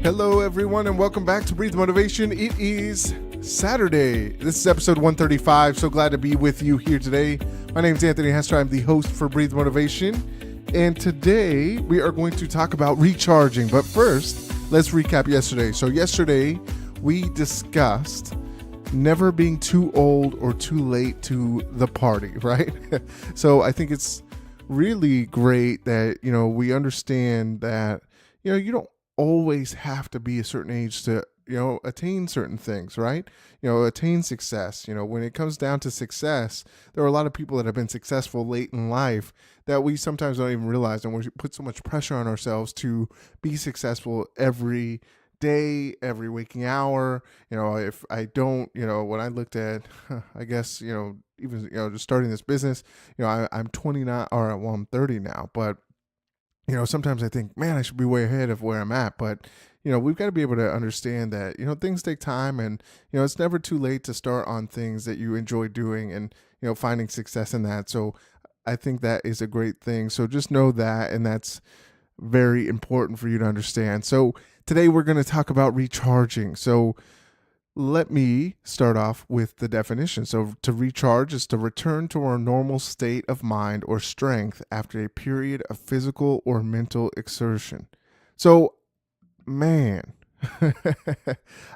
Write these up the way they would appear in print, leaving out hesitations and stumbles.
Hello, everyone, and welcome back to Breathe Motivation. It is Saturday. This is episode 135. So glad to be with you here today. My name is Anthony Hester. I'm the host for Breathe Motivation. And today we are going to talk about recharging. But first, let's recap yesterday. So yesterday we discussed never being too old or too late to the party, right? So I think it's really great that, we understand that, you don't always have to be a certain age to attain certain things, right? Attain success. When it comes down to success, there are a lot of people that have been successful late in life that we sometimes don't even realize, and we put so much pressure on ourselves to be successful every day, every waking hour. If I don't, when I looked at I guess, even just starting this business, I'm 29, or well, I'm 30 now, but sometimes I think, man, I should be way ahead of where I'm at. But, we've got to be able to understand that, things take time, and, it's never too late to start on things that you enjoy doing and, finding success in that. So I think that is a great thing. So just know that, and that's very important for you to understand. So today we're going to talk about recharging. So let me start off with the definition. So, to recharge is to return to our normal state of mind or strength after a period of physical or mental exertion. So, man,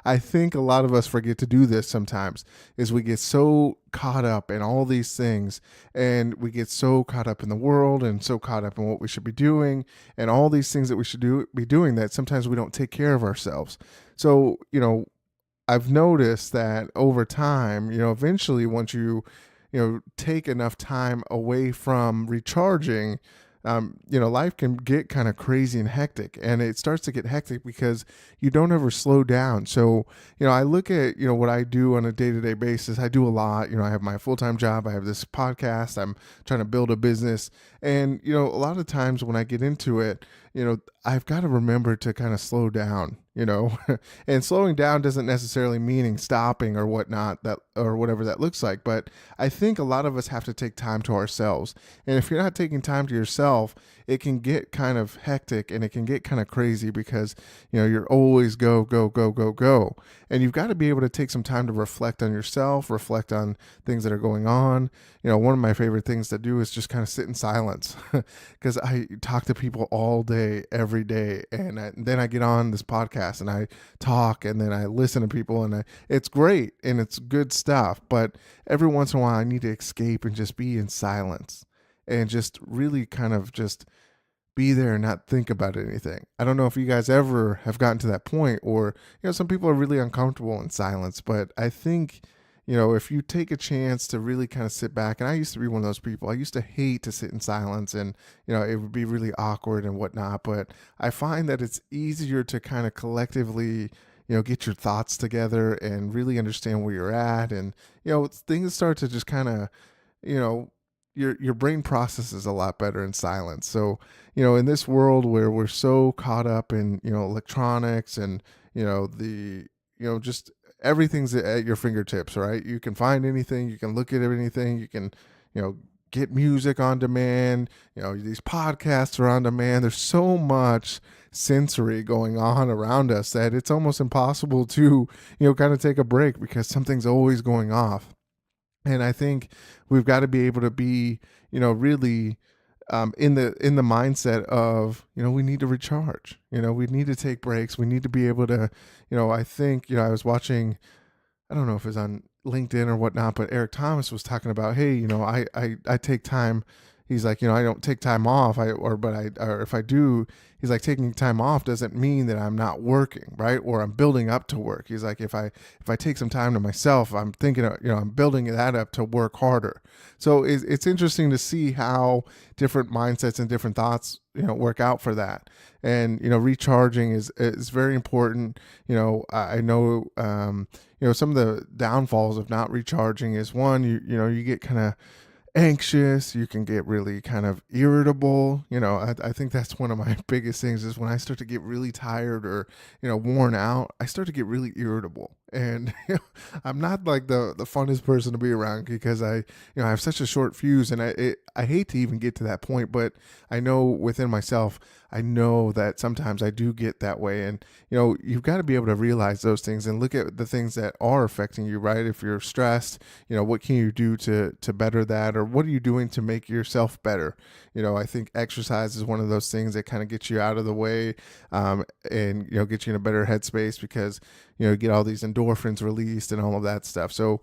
I think a lot of us forget to do this sometimes, is we get so caught up in all these things, and we get so caught up in the world and so caught up in what we should be doing and all these things that we should be doing, that sometimes we don't take care of ourselves. So, I've noticed that over time, eventually once you, take enough time away from recharging, life can get kind of crazy and hectic, and it starts to get hectic because you don't ever slow down. So, I look at, what I do on a day-to-day basis. I do a lot. I have my full-time job. I have this podcast. I'm trying to build a business. And, a lot of times when I get into it, I've got to remember to kind of slow down, and slowing down doesn't necessarily meaning stopping or whatnot, that or whatever that looks like. But I think a lot of us have to take time to ourselves. And if you're not taking time to yourself, it can get kind of hectic, and it can get kind of crazy because, you're always go, go, go, go, go. And you've got to be able to take some time to reflect on yourself, reflect on things that are going on. One of my favorite things to do is just kind of sit in silence because I talk to people all day, every day. And then I get on this podcast and I talk, and then I listen to people, and it's great and it's good stuff. But every once in a while I need to escape and just be in silence and just really kind of just be there and not think about anything. I don't know if you guys ever have gotten to that point, or, some people are really uncomfortable in silence, but I think, if you take a chance to really kind of sit back, and I used to be one of those people. I used to hate to sit in silence, and, it would be really awkward and whatnot, but I find that it's easier to kind of collectively, get your thoughts together and really understand where you're at. And, things start to just kind of, you know, your brain processes a lot better in silence. So, in this world where we're so caught up in, electronics and, just everything's at your fingertips, right? You can find anything, you can look at anything, you can, get music on demand, these podcasts are on demand. There's so much sensory going on around us that it's almost impossible to, kind of take a break because something's always going off. And I think we've got to be able to be, really in the mindset of, we need to recharge. We need to take breaks. We need to be able to, I think, I was watching, I don't know if it was on LinkedIn or whatnot, but Eric Thomas was talking about, hey, I take time. He's like, I don't take time off. Or if I do, he's like, taking time off doesn't mean that I'm not working, right? Or I'm building up to work. He's like, if I take some time to myself, I'm thinking, I'm building that up to work harder. So it's interesting to see how different mindsets and different thoughts, work out for that. And, recharging is very important. I know, some of the downfalls of not recharging is one, you get kind of anxious, you can get really kind of irritable. I think that's one of my biggest things is when I start to get really tired or, worn out, I start to get really irritable. And I'm not like the funnest person to be around because I have such a short fuse, and I hate to even get to that point, but I know within myself, I know that sometimes I do get that way. And you've got to be able to realize those things and look at the things that are affecting you, right? If you're stressed, what can you do to better that, or what are you doing to make yourself better? I think exercise is one of those things that kind of gets you out of the way, and get you in a better headspace because you get all these endorphins released and all of that stuff. So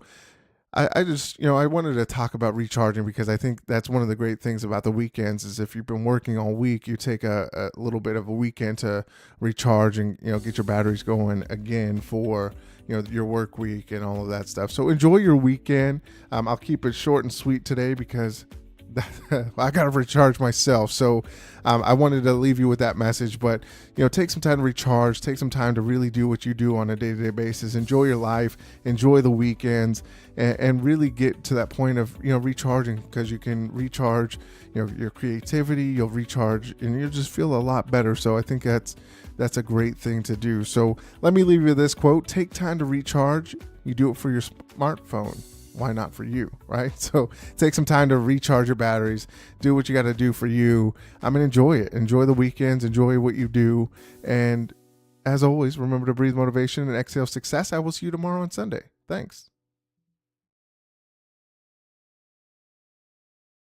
I just, I wanted to talk about recharging because I think that's one of the great things about the weekends is if you've been working all week, you take a little bit of a weekend to recharge and, get your batteries going again for, your work week and all of that stuff. So enjoy your weekend. I'll keep it short and sweet today because I got to recharge myself. So I wanted to leave you with that message, but take some time to recharge, take some time to really do what you do on a day-to-day basis. Enjoy your life, enjoy the weekends, and really get to that point of, recharging, because you can recharge, your creativity, you'll recharge and you'll just feel a lot better. So I think that's a great thing to do. So let me leave you with this quote: take time to recharge. You do it for your smartphone. Why not for you, right? So take some time to recharge your batteries, do what you got to do for you. Enjoy it. Enjoy the weekends, enjoy what you do. And as always, remember to breathe motivation and exhale success. I will see you tomorrow on Sunday. Thanks.